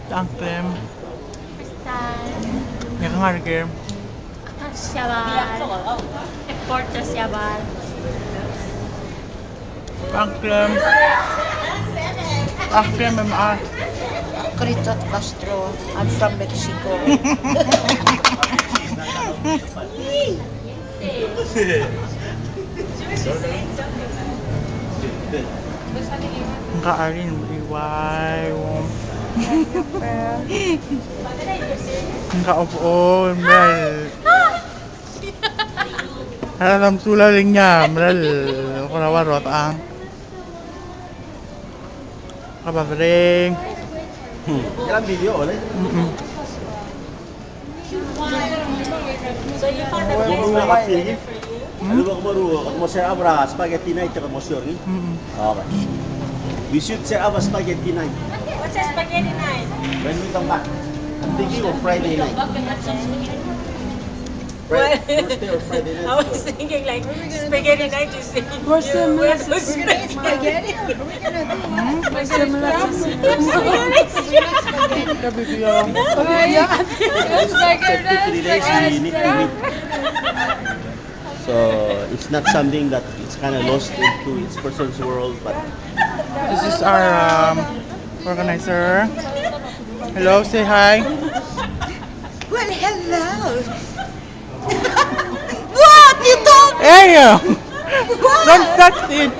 Tangklem. Kristal. Yang harga. Syabal. Porto Syabal. Tangklem. Tangklem MR. Critot Castro. I'm from Mexico. Enggak alin iway. Enggak of mel. Alam sulaling niya, mel. Kurawarot ang. Kababring. Jalan video oleh. So you found a Kamu place nak for kasih? Lalu kamu share apa spaghetti night cakap mau share ni? Okay. We should share apa spaghetti night. What's a spaghetti night? When we come back. I'm thinking of Friday night. Thursday or Friday night. I was thinking like spaghetti night is What's the spaghetti? What's the Kabibiyong. After 2-3 days we need to meet. So it's not something that it's kind of lost into its person's world, but This is our organizer. Hello, say hi. Well, hello. What? You don't? Hey! Don't touch it.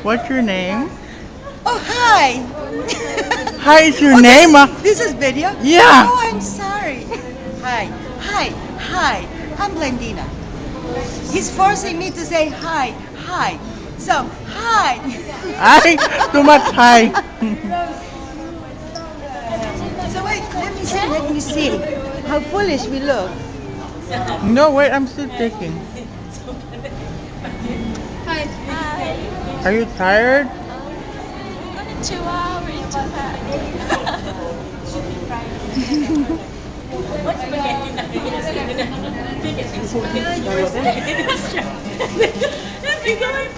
What's your name? Oh, hi. Hi is your name? This is video? Yeah. Oh, I'm sorry. Hi. Hi. Hi. I'm Blendina. He's forcing me to say hi. Hi. So, hi. Ay, too much hi. So wait, let me see. How foolish we look. No, wait, I'm still taking. Hi. Are you tired? 2 hours into that. What's spaghetti night? Let's be going